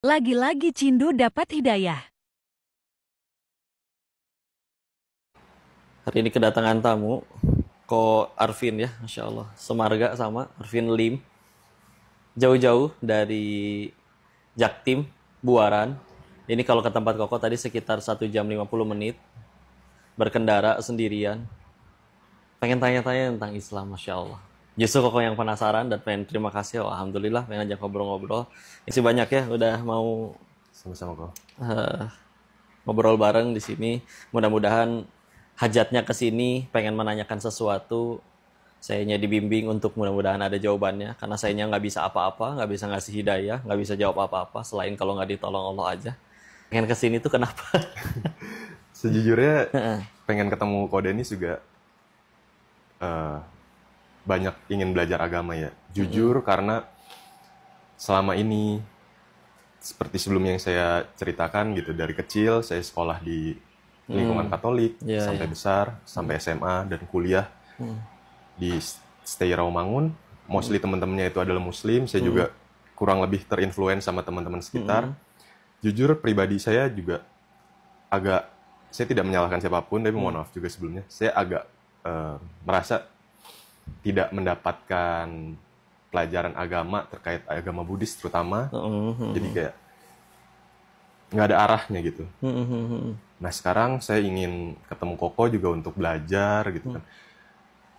Lagi-lagi Cindu dapat hidayah. Hari ini kedatangan tamu, Ko Arvin ya, Masya Allah. Semarga sama Arvin Lim. Jauh-jauh dari Jaktim, Buaran. Ini kalau ke tempat Koko tadi sekitar 1 jam 50 menit. Berkendara sendirian. Pengen tanya-tanya tentang Islam, Masya Allah. Justru Koko yang penasaran dan pengen terima kasih. Oh, Alhamdulillah pengen ajak ngobrol-ngobrol. Isi banyak ya, udah mau Sama-sama kok. ngobrol bareng di sini. Mudah-mudahan hajatnya ke sini, pengen menanyakan sesuatu, sayanya dibimbing untuk mudah-mudahan ada jawabannya. Karena sayanya nggak bisa apa-apa, nggak bisa ngasih hidayah, nggak bisa jawab apa-apa selain kalau nggak ditolong Allah aja. Pengen ke sini tuh kenapa? Sejujurnya pengen ketemu Ko Denis juga banyak ingin belajar agama ya. Jujur karena selama ini seperti sebelumnya yang saya ceritakan gitu, dari kecil saya sekolah di lingkungan Katolik sampai besar, sampai SMA dan kuliah di Stay Rawamangun. Mostly teman-temannya itu adalah Muslim. Saya juga kurang lebih terinfluence sama teman-teman sekitar. Jujur pribadi saya juga agak, saya tidak menyalahkan siapapun, tapi mohon maaf juga sebelumnya, saya agak merasa tidak mendapatkan pelajaran agama terkait agama Buddhis terutama. Jadi kayak nggak ada arahnya gitu. Nah sekarang saya ingin ketemu Koko juga untuk belajar gitu kan.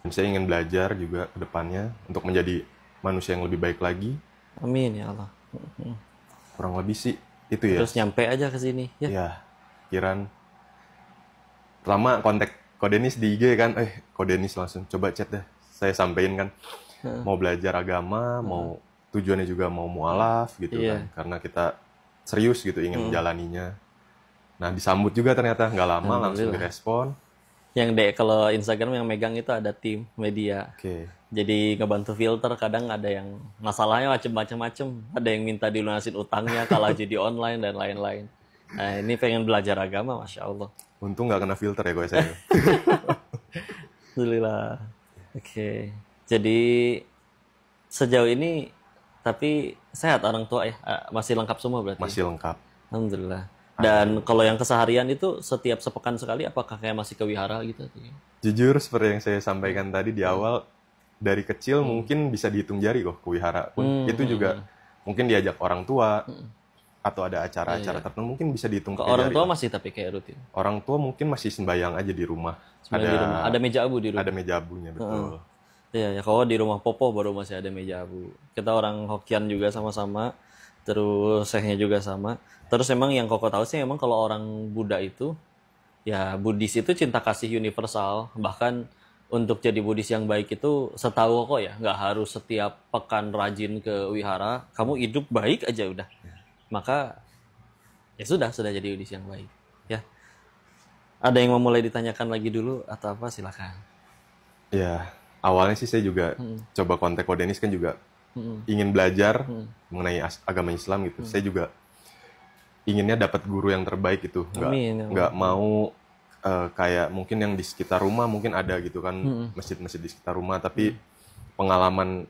Dan saya ingin belajar juga ke depannya untuk menjadi manusia yang lebih baik lagi. Amin ya Allah. Kurang lebih sih itu ya. Terus nyampe aja ke sini ya. Ya, pikiran pertama kontak Ko Denis di IG kan, Ko Denis langsung coba chat deh. Saya sampein kan mau belajar agama, mau tujuannya juga mau mualaf gitu kan. Karena kita serius gitu ingin menjalaninya. Nah, disambut juga ternyata nggak lama langsung direspon. Yang kalau Instagram yang megang itu ada tim media. Jadi ngebantu filter, kadang ada yang masalahnya macem-macem. Ada yang minta dilunasin utangnya kalau jadi online dan lain-lain. Nah, ini pengen belajar agama, Masya Allah. Untung nggak kena filter ya kok saya. Alhamdulillah. Oke. Jadi sejauh ini tapi sehat orang tua ya? Masih lengkap semua berarti? Masih lengkap. Alhamdulillah. Dan kalau yang keseharian itu setiap sepekan sekali apakah kayak masih ke wihara gitu? Jujur seperti yang saya sampaikan tadi di awal, dari kecil mungkin bisa dihitung jari kok ke wihara pun. Itu juga mungkin diajak orang tua atau ada acara-acara tertentu mungkin bisa dihitung ke orang jari. Tua masih tapi kayak rutin? Orang tua mungkin masih sembahyang aja di rumah. Ada meja abu di rumah? Ada meja abunya, betul. Iya, ya kalau di rumah Popo baru masih ada meja abu. Kita orang Hokian juga sama-sama, terus Sehnya juga sama. Terus emang yang Koko tahu sih emang kalau orang Buddha itu, ya Buddhis itu cinta kasih universal. Bahkan untuk jadi Buddhis yang baik itu setahu Koko ya, nggak harus setiap pekan rajin ke wihara. Kamu hidup baik aja udah. Maka ya sudah jadi Buddhis yang baik. Ya. Ada yang mau mulai ditanyakan lagi dulu atau apa, silakan. Ya, awalnya sih saya juga coba kontak Ko Denis kan juga ingin belajar mengenai agama Islam gitu. Saya juga inginnya dapat guru yang terbaik gitu. Nggak mau kayak mungkin yang di sekitar rumah mungkin ada gitu kan, masjid-masjid di sekitar rumah. Tapi pengalaman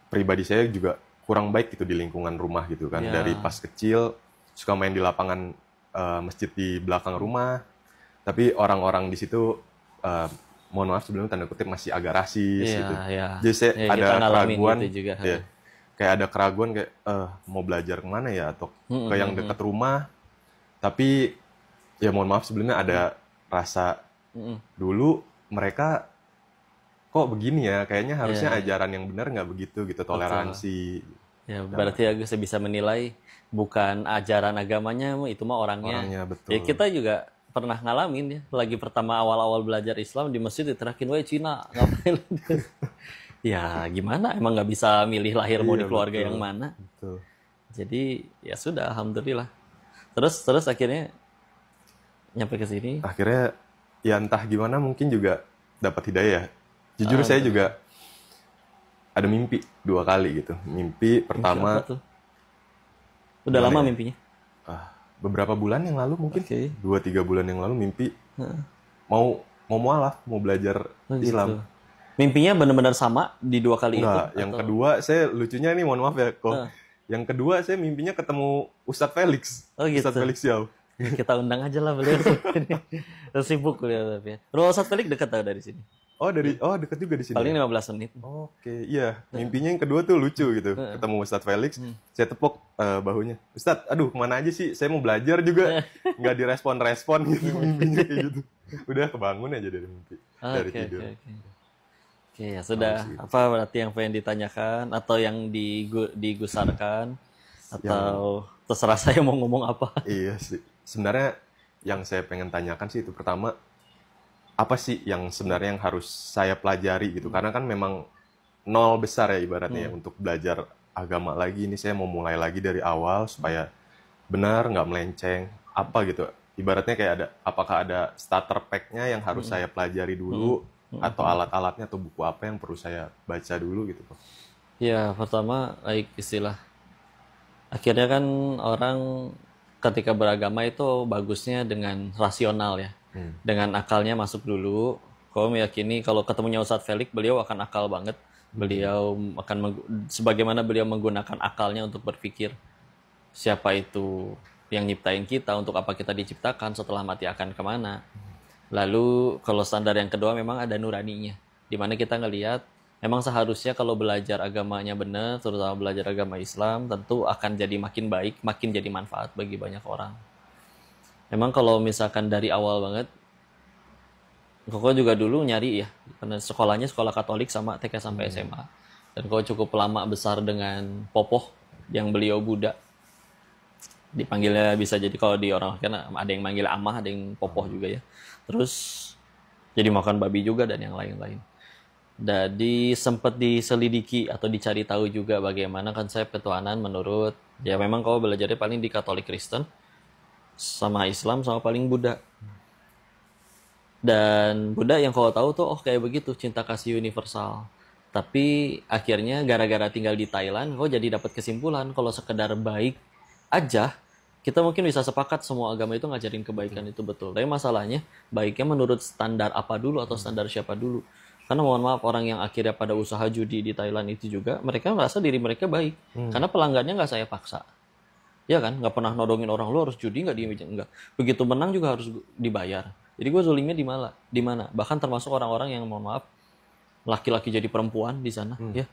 pribadi saya juga kurang baik gitu di lingkungan rumah gitu kan. Dari pas kecil suka main di lapangan masjid di belakang rumah. Tapi orang-orang di situ mohon maaf sebelumnya tanda kutip masih agak rasis gitu. Jadi saya ada keraguan gitu juga. Kayak ada keraguan kayak mau belajar kemana ya, atau ke yang dekat rumah. Tapi ya mohon maaf sebelumnya ada rasa dulu mereka kok begini ya, kayaknya harusnya ajaran yang benar nggak begitu gitu, toleransi. Ya berarti Agus bisa menilai bukan ajaran agamanya, itu mah orangnya. Betul. Ya kita juga pernah ngalamin ya, lagi pertama awal-awal belajar Islam di masjid diterakin, "Woi Cina, ngapain?" Ya gimana, emang nggak bisa milih lahir mau di keluarga yang mana. Betul. Jadi ya sudah, alhamdulillah. Terus akhirnya nyampe ke sini. Akhirnya ya entah gimana mungkin juga dapat hidayah. Jujur saya juga ada mimpi 2 kali gitu. Mimpi pertama. Mimpi apa tuh? Udah lama mimpinya? Beberapa bulan yang lalu mungkin. 2-3 bulan yang lalu mimpi mau mualaf, mau belajar Islam. Gitu. Mimpinya benar-benar sama di 2 kali itu? Enggak, yang kedua saya lucunya nih mohon maaf ya kok. Yang kedua saya mimpinya ketemu Ustadz Felix. Oh, gitu. Ustadz Felix Yao. Kita undang aja lah beliau. Sibuk beliau tapi ya. Rumah Ustadz Felix dekat tau dari sini. Oh dekat juga di sini. Paling 15 menit. Oke, iya. Mimpinya yang kedua tuh lucu gitu. Ketemu Ustadz Felix, saya tepuk bahunya. Ustadz, aduh kemana aja sih? Saya mau belajar juga. Nggak direspon-respon gitu mimpinya kayak gitu. Udah kebangun aja dari mimpi. Dari tidur. Oke, ya sudah. Apa berarti yang pengen ditanyakan atau yang digusarkan atau terserah saya mau ngomong apa? Iya sih. Sebenarnya yang saya pengen tanyakan sih itu pertama, apa sih yang sebenarnya yang harus saya pelajari gitu? Karena kan memang nol besar ya ibaratnya ya untuk belajar agama lagi. Ini saya mau mulai lagi dari awal supaya benar nggak melenceng. Apa gitu? Ibaratnya kayak apakah ada starter pack-nya yang harus saya pelajari dulu atau alat-alatnya atau buku apa yang perlu saya baca dulu gitu Pak? Ya, pertama istilah. Akhirnya kan orang ketika beragama itu bagusnya dengan rasional ya. Dengan akalnya masuk dulu. Kau meyakini kalau ketemunya Ustadz Felix, beliau akan akal banget. Beliau akan sebagaimana beliau menggunakan akalnya untuk berpikir siapa itu yang nyiptain kita, untuk apa kita diciptakan, setelah mati akan kemana. Lalu kalau standar yang kedua memang ada nuraninya, dimana kita ngelihat memang seharusnya kalau belajar agamanya benar, terutama belajar agama Islam, tentu akan jadi makin baik, makin jadi manfaat bagi banyak orang. Memang kalau misalkan dari awal banget, Koko juga dulu nyari ya, karena sekolahnya sekolah Katolik sama TK sampai SMA. Dan Koko cukup lama besar dengan Popoh, yang beliau Buddha. Dipanggilnya bisa jadi kalau di orang kan ada yang manggil Amah, ada yang Popoh juga ya. Terus jadi makan babi juga dan yang lain-lain. Jadi sempat diselidiki atau dicari tahu juga bagaimana konsep ketuhanan menurut, ya memang Koko belajarnya paling di Katolik Kristen, sama Islam, sama paling Buddha. Dan Buddha yang kau tahu tuh kayak begitu, cinta kasih universal. Tapi akhirnya gara-gara tinggal di Thailand, kau jadi dapat kesimpulan kalau sekedar baik aja, kita mungkin bisa sepakat semua agama itu ngajarin kebaikan itu betul. Tapi masalahnya baiknya menurut standar apa dulu atau standar siapa dulu. Karena mohon maaf, orang yang akhirnya pada usaha judi di Thailand itu juga mereka merasa diri mereka baik. Karena pelanggannya nggak saya paksa. Ya kan, nggak pernah nodongin orang, lu harus judi nggak, enggak. Begitu menang juga harus dibayar. Jadi gue zolimnya di mana? Bahkan termasuk orang-orang yang mohon maaf laki-laki jadi perempuan di sana. Ya,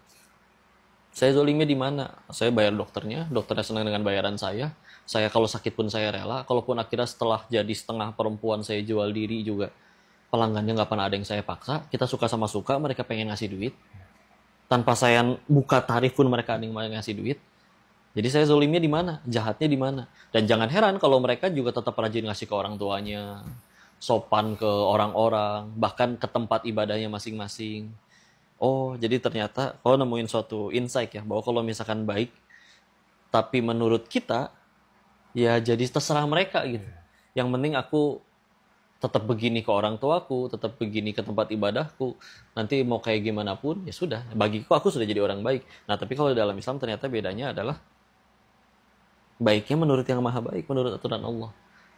saya zolimnya di mana? Saya bayar dokternya senang dengan bayaran saya. Saya kalau sakit pun saya rela. Kalaupun akhirnya setelah jadi setengah perempuan saya jual diri juga, pelanggannya nggak pernah ada yang saya paksa. Kita suka sama suka, mereka pengen ngasih duit. Tanpa saya buka tarif pun mereka ada yang ngasih duit. Jadi saya zolimnya di mana? Jahatnya di mana? Dan jangan heran kalau mereka juga tetap rajin ngasih ke orang tuanya, sopan ke orang-orang, bahkan ke tempat ibadahnya masing-masing. Oh, jadi ternyata kalau nemuin suatu insight ya, bahwa kalau misalkan baik, tapi menurut kita, ya jadi terserah mereka gitu. Yang penting aku tetap begini ke orang tuaku, tetap begini ke tempat ibadahku. Nanti mau kayak gimana pun, ya sudah. Bagiku aku sudah jadi orang baik. Nah, tapi kalau dalam Islam ternyata bedanya adalah baiknya menurut yang maha baik, menurut aturan Allah.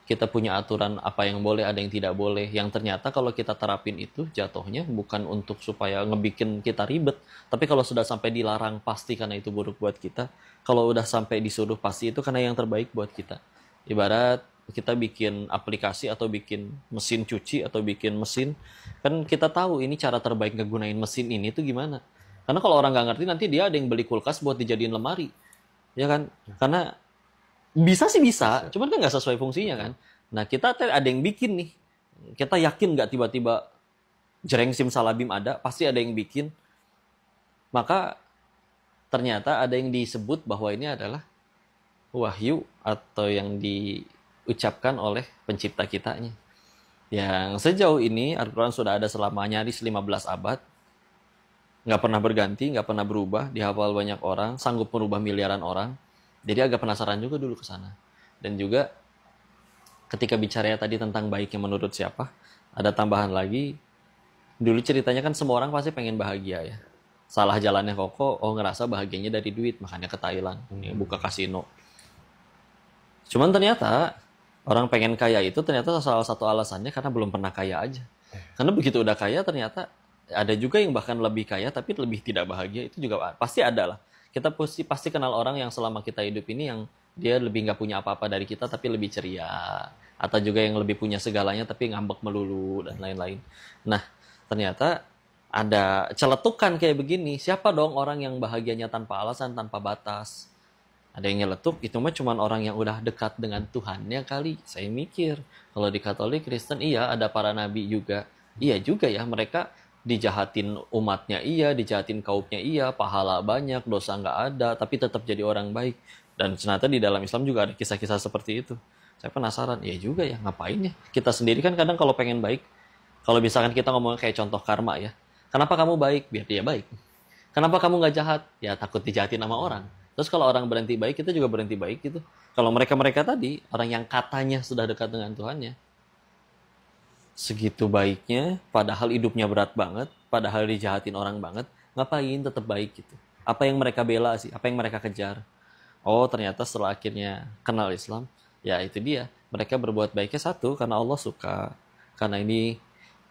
Kita punya aturan apa yang boleh, ada yang tidak boleh. Yang ternyata kalau kita terapin itu jatuhnya bukan untuk supaya ngebikin kita ribet. Tapi kalau sudah sampai dilarang pasti karena itu buruk buat kita. Kalau udah sampai disuruh pasti itu karena yang terbaik buat kita. Ibarat kita bikin aplikasi atau bikin mesin cuci atau bikin mesin. Kan kita tahu ini cara terbaik ngegunain mesin ini tuh gimana. Karena kalau orang nggak ngerti nanti dia ada yang beli kulkas buat dijadiin lemari. Ya kan? Karena bisa sih bisa, cuman kan nggak sesuai fungsinya kan. Nah kita ada yang bikin nih, kita yakin nggak tiba-tiba jreng simsalabim ada, pasti ada yang bikin. Maka ternyata ada yang disebut bahwa ini adalah wahyu atau yang diucapkan oleh pencipta kitanya. Yang sejauh ini Al-Quran sudah ada selama nyaris 15 abad, nggak pernah berganti, nggak pernah berubah, dihafal banyak orang, sanggup merubah miliaran orang. Jadi agak penasaran juga dulu ke sana. Dan juga ketika bicaranya tadi tentang baiknya menurut siapa, ada tambahan lagi. Dulu ceritanya kan semua orang pasti pengen bahagia ya. Salah jalannya Koko, ngerasa bahagianya dari duit, makanya ke Thailand, buka kasino. Cuman ternyata orang pengen kaya itu ternyata salah satu alasannya karena belum pernah kaya aja. Karena begitu udah kaya ternyata ada juga yang bahkan lebih kaya tapi lebih tidak bahagia, itu juga pasti ada lah. Kita pasti kenal orang yang selama kita hidup ini yang dia lebih nggak punya apa-apa dari kita tapi lebih ceria, atau juga yang lebih punya segalanya tapi ngambek melulu dan lain-lain. Nah, ternyata ada celetukan kayak begini. Siapa dong orang yang bahagianya tanpa alasan, tanpa batas? Ada yang nyeletuk, itu mah cuman orang yang udah dekat dengan Tuhannya kali. Saya mikir, kalau di Katolik, Kristen, iya ada para nabi juga. Iya juga ya, mereka dijahatin umatnya iya, dijahatin kaumnya iya, pahala banyak, dosa nggak ada, tapi tetap jadi orang baik. Dan ternyata di dalam Islam juga ada kisah-kisah seperti itu. Saya penasaran, iya juga ya, ngapain ya? Kita sendiri kan kadang kalau pengen baik, kalau misalkan kita ngomong kayak contoh karma ya, kenapa kamu baik? Biar dia baik. Kenapa kamu nggak jahat? Ya takut dijahatin sama orang. Terus kalau orang berhenti baik, kita juga berhenti baik gitu. Kalau mereka-mereka tadi, orang yang katanya sudah dekat dengan Tuhannya, segitu baiknya, padahal hidupnya berat banget, padahal dijahatin orang banget, ngapain tetap baik gitu? Apa yang mereka bela sih? Apa yang mereka kejar? Oh, ternyata setelah akhirnya kenal Islam, ya itu dia. Mereka berbuat baiknya satu, karena Allah suka. Karena ini,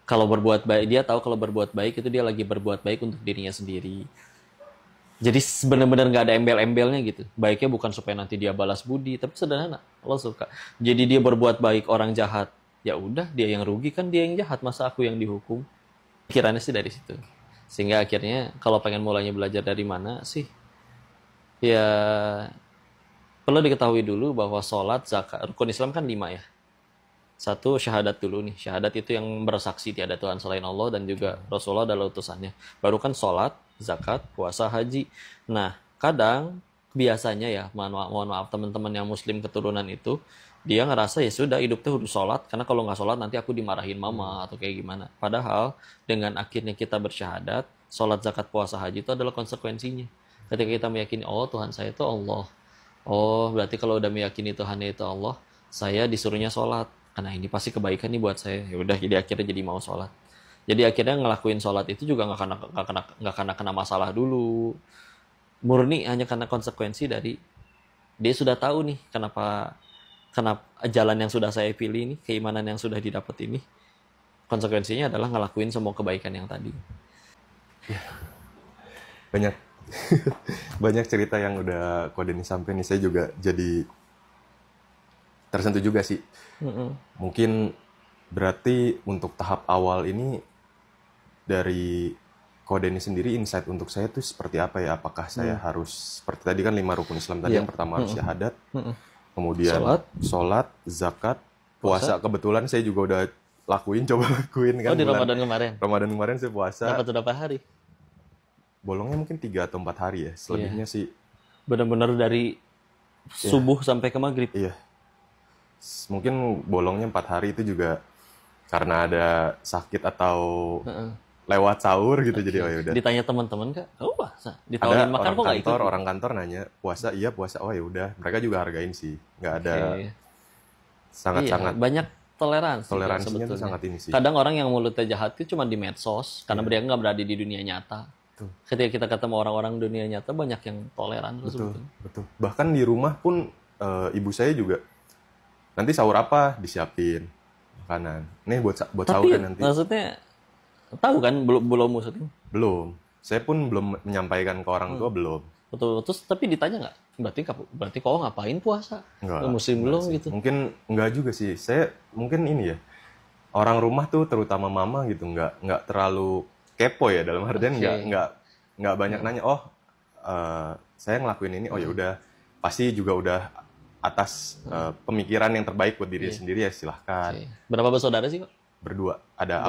kalau berbuat baik, dia tahu kalau berbuat baik itu dia lagi berbuat baik untuk dirinya sendiri. Jadi benar-benar nggak ada embel-embelnya gitu. Baiknya bukan supaya nanti dia balas budi, tapi sederhana. Allah suka. Jadi dia berbuat baik orang jahat, ya udah dia yang rugi kan, dia yang jahat, masa aku yang dihukum. Pikirannya sih dari situ. Sehingga akhirnya kalau pengen mulainya belajar dari mana sih? Ya perlu diketahui dulu bahwa sholat, zakat, rukun Islam kan 5 ya. Satu, syahadat dulu nih. Syahadat itu yang bersaksi tiada Tuhan selain Allah dan juga Rasulullah adalah utusannya. Baru kan sholat, zakat, puasa, haji. Nah, kadang biasanya ya, mohon maaf teman-teman yang muslim keturunan itu, dia ngerasa ya sudah hidup tuh harus sholat, karena kalau nggak sholat nanti aku dimarahin mama atau kayak gimana. Padahal dengan akhirnya kita bersyahadat, sholat, zakat, puasa, haji itu adalah konsekuensinya. Ketika kita meyakini, oh Tuhan saya itu Allah. Oh, berarti kalau udah meyakini Tuhannya itu Allah, saya disuruhnya sholat. Karena ini pasti kebaikan nih buat saya. Ya udah, jadi akhirnya jadi mau sholat. Jadi akhirnya ngelakuin sholat itu juga nggak karena kena masalah dulu. Murni hanya karena konsekuensi dari dia sudah tahu nih kenapa jalan yang sudah saya pilih ini, keimanan yang sudah didapat ini, konsekuensinya adalah ngelakuin semua kebaikan yang tadi. Banyak banyak cerita yang udah Kodeni sampai nih, saya juga jadi tersentuh juga sih. Mungkin berarti untuk tahap awal ini dari Kodeni sendiri, insight untuk saya tuh seperti apa ya? Apakah saya harus seperti tadi kan 5 rukun Islam tadi, yang pertama harus syahadat, kemudian sholat, zakat, puasa. Kebetulan saya juga udah coba lakuin kan. Oh, di Ramadan kemarin? Ramadan kemarin saya puasa. Dapat berapa hari? Bolongnya mungkin 3 atau 4 hari ya. Selebihnya sih benar-benar dari subuh sampai ke maghrib. Iya. Mungkin bolongnya 4 hari itu juga karena ada sakit atau lewat sahur gitu. Jadi oh ya udah. Ditanya teman-teman Kak, "Oh, puasa?" Ditawarin makan kok enggak ikut? Orang kantor nanya, "Puasa?" "Iya, puasa." Oh ya udah, mereka juga hargain sih. Enggak ada sangat-sangat banyak toleransi. Toleransinya tuh sangat ini sih. Kadang orang yang mulutnya jahat itu cuma di medsos karena mereka nggak berada di dunia nyata. Ketika kita ketemu orang-orang dunia nyata, banyak yang toleran. Betul. Bahkan di rumah pun ibu saya juga nanti sahur apa disiapin makanan. Nih buat sahur kan nanti. Maksudnya tahu kan belum maksudnya? Belum. Saya pun belum menyampaikan ke orang tua, belum. Betul. Terus tapi ditanya nggak? Berarti kau ngapain puasa? Enggak. Muslim belum sih. gitu. Mungkin enggak juga sih. Saya mungkin ini ya. Orang rumah tuh terutama mama gitu enggak terlalu kepo ya, dalam artian nggak banyak nanya, saya ngelakuin ini, oh ya udah, pasti juga udah atas pemikiran yang terbaik buat diri sendiri ya silahkan. Berapa bersaudara sih kok? Berdua, ada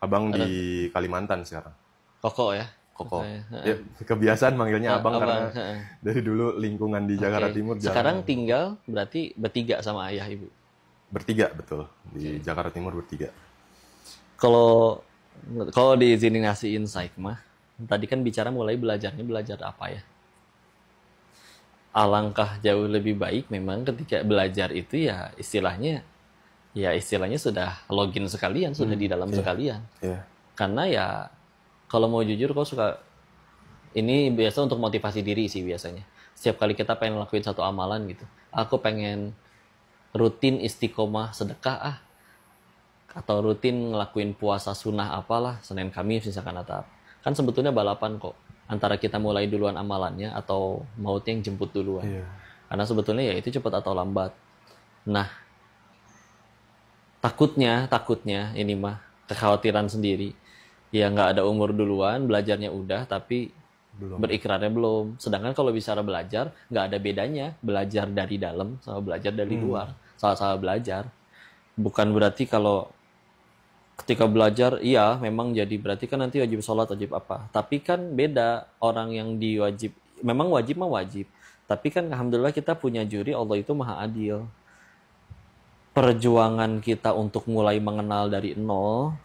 abang di Kalimantan sekarang. Koko ya? Koko. Ya, kebiasaan manggilnya abang karena dari dulu lingkungan di Jakarta Timur. Sekarang tinggal berarti bertiga sama ayah ibu? Bertiga, betul. Di Jakarta Timur bertiga. Kalau diizinin ngasih insight mah, tadi kan bicara mulai belajar apa ya? Alangkah jauh lebih baik memang ketika belajar itu ya istilahnya sudah login sekalian, sudah di dalam sekalian. Karena ya kalau mau jujur kau suka ini biasa untuk motivasi diri sih biasanya. Setiap kali kita pengen lakuin satu amalan gitu, aku pengen rutin istiqomah sedekah atau rutin ngelakuin puasa sunnah apalah, Senin Kamis misalkan atau apa. Kan sebetulnya balapan kok. antara kita mulai duluan amalannya atau mautnya yang jemput duluan. Karena sebetulnya ya itu cepat atau lambat. Nah, takutnya ini mah kekhawatiran sendiri. Ya nggak ada umur duluan, belajarnya udah, tapi berikrarnya belum. Sedangkan kalau bicara belajar, nggak ada bedanya belajar dari dalam sama belajar dari luar. Sama-sama belajar. Bukan berarti kalau ketika belajar, iya memang jadi berarti kan nanti wajib sholat, wajib apa. Tapi kan beda orang yang diwajib. Memang wajib mah wajib. Tapi kan alhamdulillah kita punya juri, Allah itu maha adil. Perjuangan kita untuk mulai mengenal dari nol,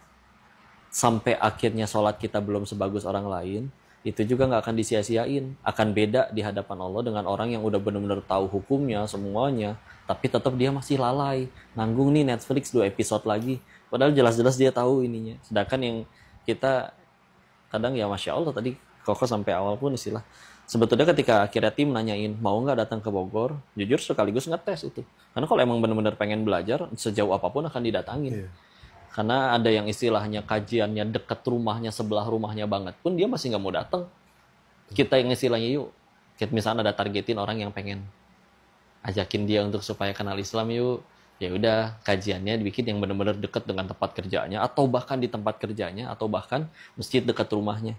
sampai akhirnya sholat kita belum sebagus orang lain, itu juga nggak akan disia-siain. Akan beda di hadapan Allah dengan orang yang udah benar-benar tahu hukumnya, semuanya, tapi tetap dia masih lalai. Nanggung nih Netflix 2 episode lagi. Padahal jelas-jelas dia tahu ininya. Sedangkan yang kita kadang ya Masya Allah tadi Koko sampai awal pun istilah. Sebetulnya ketika akhirnya tim nanyain mau nggak datang ke Bogor, jujur sekaligus ngetes itu. Karena kalau emang benar-benar pengen belajar, sejauh apapun akan didatangin. Karena ada yang istilahnya kajiannya dekat rumahnya, sebelah rumahnya banget pun dia masih nggak mau datang. Kita yang istilahnya yuk, kita misalnya ada targetin orang yang pengen ajakin dia untuk supaya kenal Islam yuk, ya udah kajiannya dibikin yang benar-benar dekat dengan tempat kerjanya, atau bahkan di tempat kerjanya, atau bahkan masjid dekat rumahnya.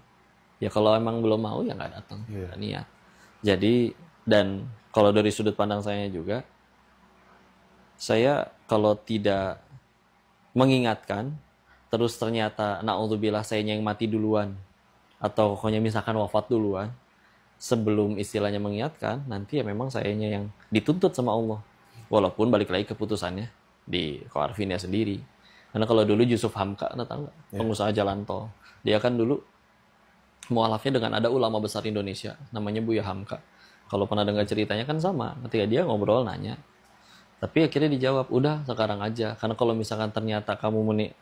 Ya kalau emang belum mau ya nggak datang, nggak niat. Jadi dan kalau dari sudut pandang saya juga, saya kalau tidak mengingatkan, terus ternyata na'udzubillah sayanya yang mati duluan, atau pokoknya misalkan wafat duluan, sebelum istilahnya mengingatkan, nanti ya memang sayanya yang dituntut sama Allah. Walaupun balik lagi keputusannya di Ko Arfinnya sendiri. Karena kalau dulu Yusuf Hamka, Anda tahu nggak? Pengusaha jalan tol. Dia kan dulu mualafnya dengan ada ulama besar Indonesia, namanya Buya Hamka. Kalau pernah dengar ceritanya kan sama, ketika dia ngobrol nanya, tapi akhirnya dijawab, udah sekarang aja. Karena kalau misalkan ternyata kamu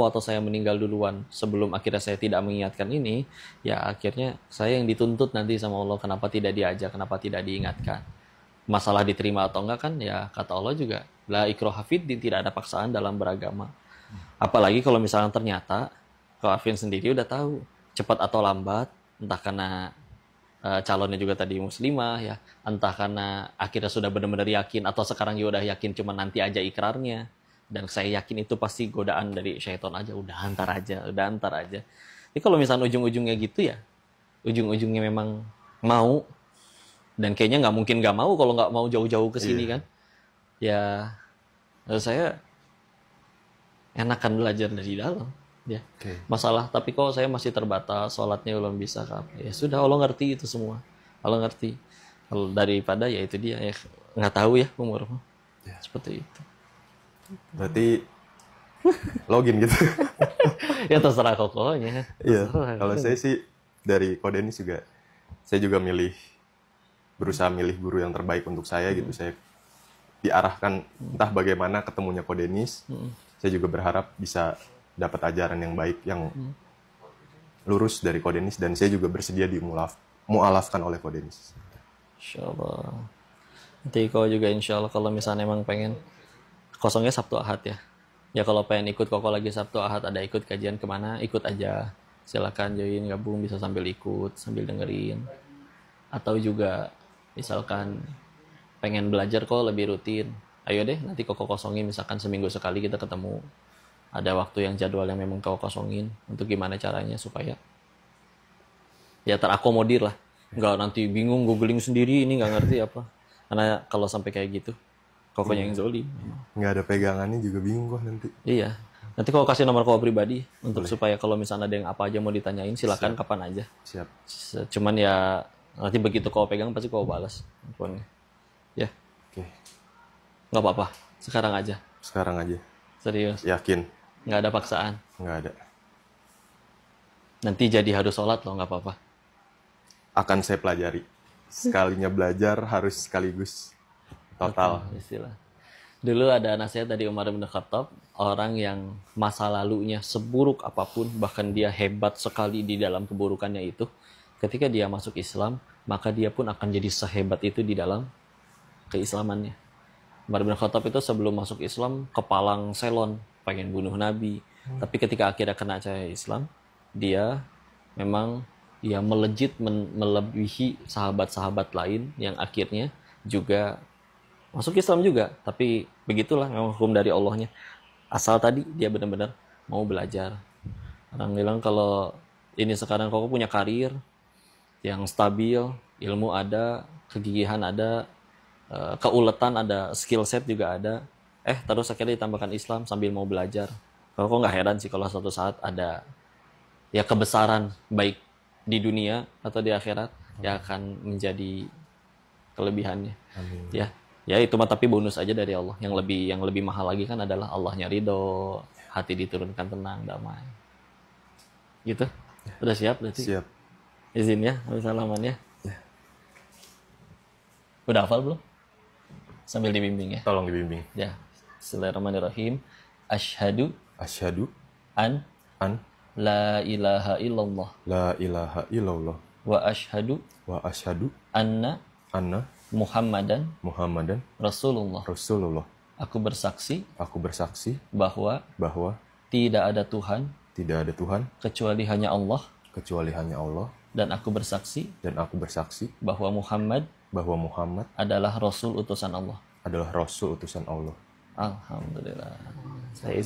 atau saya meninggal duluan sebelum akhirnya saya tidak mengingatkan ini, ya akhirnya saya yang dituntut nanti sama Allah, kenapa tidak diajak, kenapa tidak diingatkan. Masalah diterima atau enggak kan, ya kata Allah juga, la ikraha fiddin, tidak ada paksaan dalam beragama. Apalagi kalau misalkan ternyata, kalau Arvin sendiri udah tahu, cepat atau lambat, entah karena calonnya juga tadi muslimah ya, entah karena akhirnya sudah benar-benar yakin atau sekarang ya udah yakin cuma nanti aja ikrarnya, dan saya yakin itu pasti godaan dari syaitan aja, udah antar aja. Jadi kalau misalnya ujung-ujungnya gitu ya, ujung-ujungnya memang mau, dan kayaknya nggak mungkin nggak mau kalau nggak mau jauh-jauh ke sini kan, ya saya enakan belajar dari dalam. Ya. Masalah tapi kok saya masih terbatas, sholatnya belum bisa kan, ya sudah, Allah ngerti itu semua, Allah ngerti. Kalau daripada ya itu dia ya nggak tahu ya umur seperti itu. Berarti login gitu. Ya terserah kokohnya. Iya. Kalau saya sih dari kode ini juga, saya juga berusaha milih guru yang terbaik untuk saya gitu. Saya diarahkan entah bagaimana ketemunya Kodenis. Saya juga berharap bisa dapat ajaran yang baik, yang lurus dari Kodenis, dan saya juga bersedia mualafkan oleh Kodenis. Insyaallah. Nanti kau juga insyaallah kalau misalnya emang pengen, kosongnya Sabtu Ahad ya. Ya kalau pengen ikut koko lagi Sabtu Ahad, ada ikut kajian kemana, ikut aja. Silakan join, gabung, bisa sambil ikut, sambil dengerin. Atau juga misalkan pengen belajar kok lebih rutin, ayo deh nanti koko kosongin, misalkan seminggu sekali kita ketemu. Ada waktu yang jadwal yang memang kau kosongin, untuk gimana caranya supaya ya terakomodir lah. Nggak nanti bingung googling sendiri, ini nggak ngerti apa. Karena kalau sampai kayak gitu, kokonya yang zolim. Nggak ada pegangannya juga bingung kok nanti. Iya. Nanti kau kasih nomor kau pribadi untuk supaya kalau misalnya ada yang apa aja mau ditanyain, silakan. Siap. Kapan aja. Siap. Cuman ya nanti begitu kau pegang pasti kau balas teleponnya. Ya. Oke. Nggak apa-apa. Sekarang aja. Sekarang aja. Serius. Yakin. Nggak ada paksaan. Nggak ada. Nanti jadi harus sholat loh, nggak apa-apa. Akan saya pelajari. Sekalinya belajar harus sekaligus total. Istilah. Dulu ada nasihat dari Umar bin Khattab, orang yang masa lalunya seburuk apapun, bahkan dia hebat sekali di dalam keburukannya itu, ketika dia masuk Islam, maka dia pun akan jadi sehebat itu di dalam keislamannya. Umar bin Khattab itu sebelum masuk Islam kepalang selon, pengen bunuh Nabi. Tapi ketika akhirnya kena cahaya Islam, dia memang ya melejit melebihi sahabat-sahabat lain yang akhirnya juga masuk Islam juga. Tapi begitulah memang hukum dari Allahnya. Asal tadi dia benar-benar mau belajar. Orang bilang kalau ini sekarang kok punya karir yang stabil, ilmu ada, kegigihan ada, keuletan ada, skill set juga ada. Terus akhirnya ditambahkan Islam sambil mau belajar. Kalau kok nggak heran sih kalau suatu saat ada ya kebesaran baik di dunia atau di akhirat yang akan menjadi kelebihannya. Amin. Ya itu mah tapi bonus aja dari Allah. Yang lebih mahal lagi kan adalah Allahnya ridho, hati diturunkan tenang, damai. Gitu. Udah siap berarti? Siap. Izin ya, habis salaman ya. Ya. Udah hafal belum? Sambil dibimbing ya. Tolong dibimbing. Ya. Bismillahirrahmanirrahim. Asyhadu an la ilaha illallah la ilaha illallah wa asyhadu anna Muhammadan Rasulullah. Aku bersaksi bahwa tidak ada Tuhan kecuali hanya Allah, dan aku bersaksi bahwa Muhammad adalah Rasul utusan Allah. Alhamdulillah. Saya